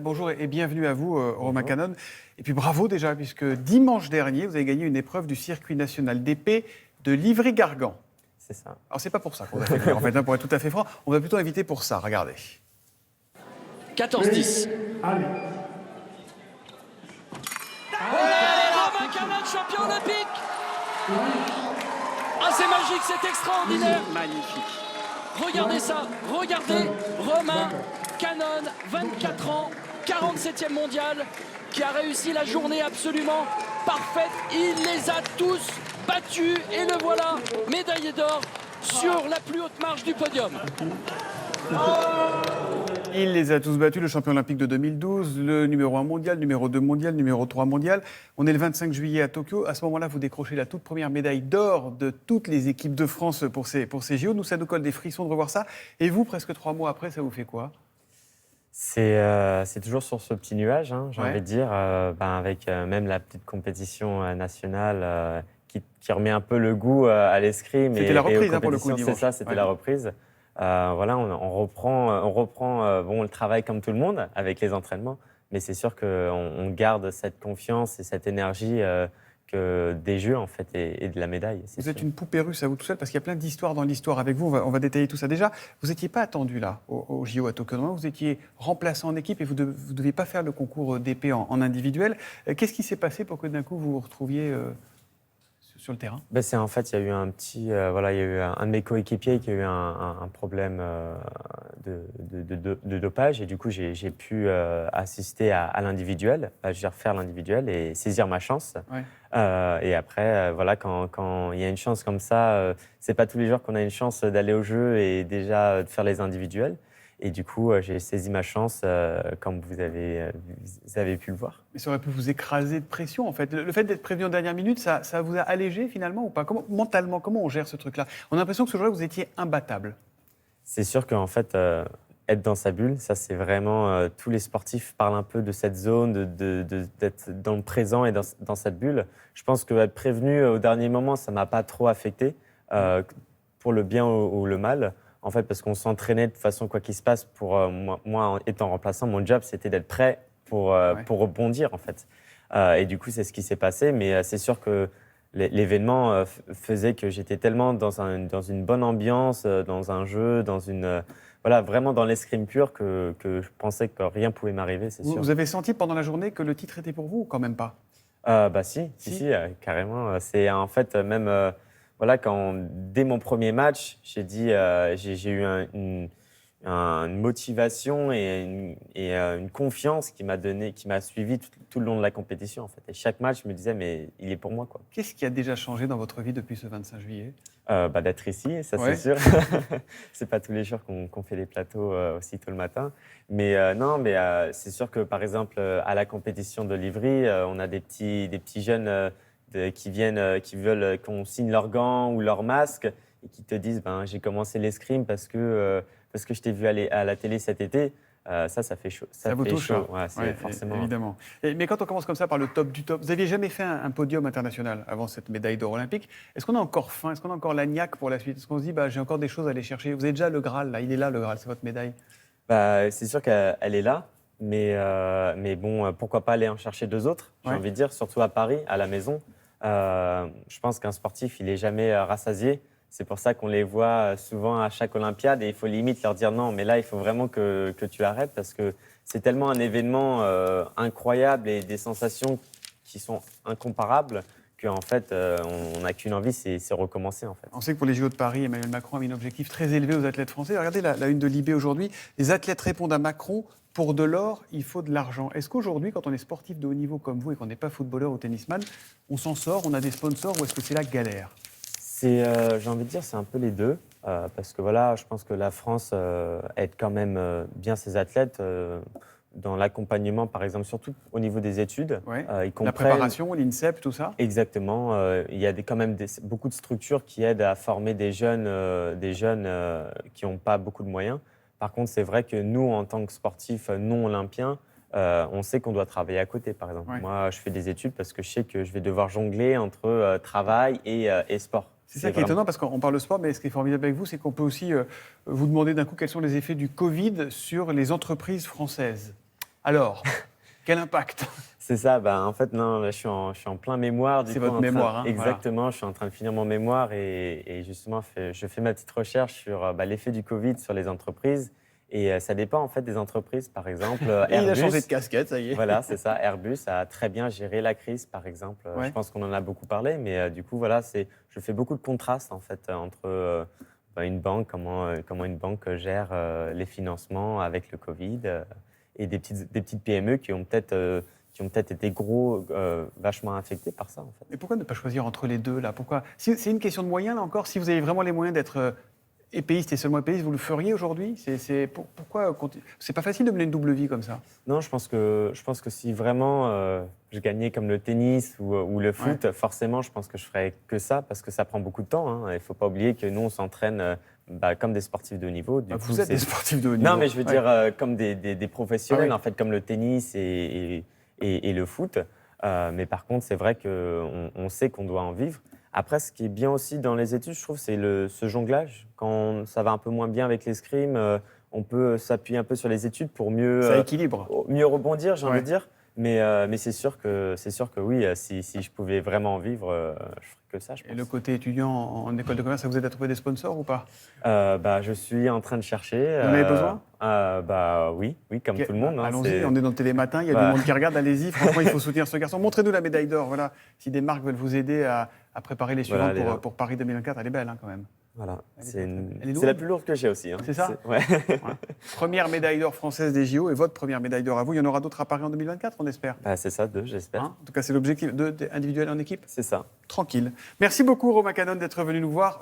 Bonjour et bienvenue à vous, Romain Bonjour. Canon. Et puis bravo déjà, puisque dimanche dernier, vous avez gagné une épreuve du circuit national d'épée de Livry-Gargan. C'est ça. Alors, c'est pas pour ça qu'on va fait venir, en fait, hein, pour être tout à fait franc. On va plutôt inviter pour ça, regardez. 14-10. Allez. Romain Canon, champion olympique. Ah, c'est magique, c'est extraordinaire. Magnifique. Regardez ça, regardez Romain Canon, 24 ans, 47e mondial, qui a réussi la journée absolument parfaite. Il les a tous battus et le voilà, médaillé d'or sur la plus haute marche du podium. Il les a tous battus, le champion olympique de 2012, le numéro 1 mondial, numéro 2 mondial, numéro 3 mondial. On est le 25 juillet à Tokyo. À ce moment-là, vous décrochez la toute première médaille d'or de toutes les équipes de France pour ces JO. Nous, ça nous colle des frissons de revoir ça. Et vous, presque 3 mois après, ça vous fait quoi ? C'est toujours sur ce petit nuage, hein, j'ai Ouais. envie de dire, avec même la petite compétition nationale qui remet un peu le goût à l'escrime. C'était la et aux reprise, hein, pour le coup, compétitions. C'est dimanche. ça, c'était Ouais. la reprise. Voilà, on reprend le travail comme tout le monde avec les entraînements, mais c'est sûr qu'on garde cette confiance et cette énergie que des jeux en fait et de la médaille. Vous êtes une poupée russe à vous tout seul, parce qu'il y a plein d'histoires dans l'histoire avec vous. On va détailler tout ça. Déjà, vous n'étiez pas attendu là, au JO à Tokyo. Normalement, vous étiez remplaçant en équipe et vous ne deviez pas faire le concours d'épée en individuel. Qu'est-ce qui s'est passé pour que d'un coup vous vous retrouviez sur le terrain ? C'est en fait, il y a eu il y a eu un de mes coéquipiers qui a eu un problème de dopage et du coup j'ai pu assister à l'individuel, faire l'individuel et saisir ma chance. Ouais. Et après, quand il y a une chance comme ça, c'est pas tous les jours qu'on a une chance d'aller au jeu et déjà de faire les individuels. Et du coup, j'ai saisi ma chance, comme vous avez pu le voir. Mais ça aurait pu vous écraser de pression, en fait. Le fait d'être prévenu en dernière minute, ça vous a allégé finalement ou pas ? Mentalement, comment on gère ce truc-là ? On a l'impression que ce jour-là, vous étiez imbattable. C'est sûr qu'en fait, être dans sa bulle, ça c'est vraiment... tous les sportifs parlent un peu de cette zone, d'être dans le présent et dans cette bulle. Je pense qu'être prévenu au dernier moment, ça ne m'a pas trop affecté, pour le bien ou le mal. En fait, parce qu'on s'entraînait de toute façon, quoi qu'il se passe, moi, étant remplaçant, mon job, c'était d'être prêt pour rebondir, en fait. Et du coup, c'est ce qui s'est passé. Mais c'est sûr que l'événement faisait que j'étais tellement dans une bonne ambiance, dans un jeu, vraiment dans l'escrime pur que je pensais que rien pouvait m'arriver, c'est sûr. Vous avez senti pendant la journée que le titre était pour vous ou quand même pas ? Si, Si. carrément. C'est en fait même dès mon premier match, j'ai eu une motivation et une confiance qui m'a suivi tout le long de la compétition en fait. Et chaque match, je me disais mais il est pour moi quoi. Qu'est-ce qui a déjà changé dans votre vie depuis ce 25 juillet ? D'être ici, ça Ouais. c'est sûr. C'est pas tous les jours qu'on fait des plateaux aussi tôt le matin. Mais c'est sûr que par exemple à la compétition de Livry, on a des petits jeunes qui viennent, qui veulent qu'on signe leurs gants ou leurs masques et qui te disent j'ai commencé l'escrime parce que je t'ai vu aller à la télé cet été. Ça fait chaud. Ça vous fait touche, chaud. hein. Ouais, Ouais, forcément. évidemment. Mais quand on commence comme ça par le top du top, vous n'aviez jamais fait un podium international avant cette médaille d'or olympique. Est-ce qu'on a encore faim ? Est-ce qu'on a encore la niaque pour la suite ? Est-ce qu'on se dit, j'ai encore des choses à aller chercher ? Vous avez déjà le Graal, là. Il est là, le Graal, c'est votre médaille. C'est sûr qu'elle est là, mais bon, pourquoi pas aller en chercher deux autres, j'ai Ouais. envie de dire, surtout à Paris, à la maison. Je pense qu'un sportif, il n'est jamais rassasié. C'est pour ça qu'on les voit souvent à chaque Olympiade et il faut limite leur dire non, mais là, il faut vraiment que tu arrêtes parce que c'est tellement un événement incroyable et des sensations qui sont incomparables qu'en fait, on n'a qu'une envie, c'est recommencer en fait. On sait que pour les JO de Paris, Emmanuel Macron a mis un objectif très élevé aux athlètes français. Regardez la une de Libé aujourd'hui. Les athlètes répondent à Macron, pour de l'or, il faut de l'argent. Est-ce qu'aujourd'hui, quand on est sportif de haut niveau comme vous et qu'on n'est pas footballeur ou tennisman, on s'en sort, on a des sponsors ou est-ce que c'est la galère ? J'ai envie de dire, c'est un peu les deux. Parce que voilà, je pense que la France aide quand même bien ses athlètes dans l'accompagnement, par exemple, surtout au niveau des études. Ouais. Ils La comprennent préparation, l'INSEP, tout ça ? exactement. Il y a quand même beaucoup de structures qui aident à former des jeunes qui n'ont pas beaucoup de moyens. Par contre, c'est vrai que nous, en tant que sportifs non olympiens, on sait qu'on doit travailler à côté, par exemple. Ouais. Moi, je fais des études parce que je sais que je vais devoir jongler entre travail et sport. C'est ça qui est étonnant parce qu'on parle de sport, mais ce qui est formidable avec vous, c'est qu'on peut aussi vous demander d'un coup quels sont les effets du Covid sur les entreprises françaises. Alors, quel impact? C'est ça, en fait, non, là, je suis en plein mémoire. C'est votre mémoire, hein, exactement, voilà. je suis en train de finir mon mémoire et justement, je fais ma petite recherche sur l'effet du Covid sur les entreprises. Et ça dépend en fait des entreprises, par exemple. Et il a Airbus, changé de casquette, ça y est. voilà, c'est ça. Airbus a très bien géré la crise, par exemple. Ouais. Je pense qu'on en a beaucoup parlé, mais du coup, voilà, je fais beaucoup de contrastes en fait entre une banque, comment une banque gère les financements avec le Covid et des petites PME qui ont peut-être été vachement affectées par ça en fait. Mais pourquoi ne pas choisir entre les deux là? Pourquoi? Si, c'est une question de moyens là encore. Si vous avez vraiment les moyens d'être épéiste et seulement épéiste, vous le feriez aujourd'hui? Pourquoi c'est pas facile de mener une double vie comme ça? Non, je pense que si vraiment je gagnais comme le tennis ou le foot, forcément, je pense que je ferais que ça parce que ça prend beaucoup de temps. Hein. Il ne faut pas oublier que nous, on s'entraîne comme des sportifs de haut niveau. Vous êtes des sportifs de haut niveau. Non, mais je veux dire comme des professionnels, en fait, comme le tennis et le foot. Mais par contre, c'est vrai qu'on sait qu'on doit en vivre. Après, ce qui est bien aussi dans les études, je trouve, c'est ce jonglage. Quand ça va un peu moins bien avec l'escrime, on peut s'appuyer un peu sur les études pour ça équilibre. mieux rebondir, j'ai envie de dire. Mais c'est sûr que oui, si je pouvais vraiment en vivre, je ferais que ça, je pense. Et le côté étudiant en école de commerce, ça vous aide à trouver des sponsors ou pas? Je suis en train de chercher. Vous en avez besoin? Oui, comme tout le monde. Hein, allons-y, on est dans le Télématin, il y a du monde qui regarde, allez-y. Franchement, il faut soutenir ce garçon. Montrez-nous la médaille d'or. Voilà. Si des marques veulent vous aider à préparer les suivantes pour Paris 2024, elle est belle quand même. Voilà, c'est lourde. la plus lourde que j'ai aussi. Hein. C'est ça? Ouais. Première médaille d'or française des JO et votre première médaille d'or à vous. Il y en aura d'autres à Paris en 2024, on espère. C'est ça, 2, j'espère. En tout cas, c'est l'objectif individuel en équipe. C'est ça. Tranquille. Merci beaucoup, Romain Canon, d'être venu nous voir.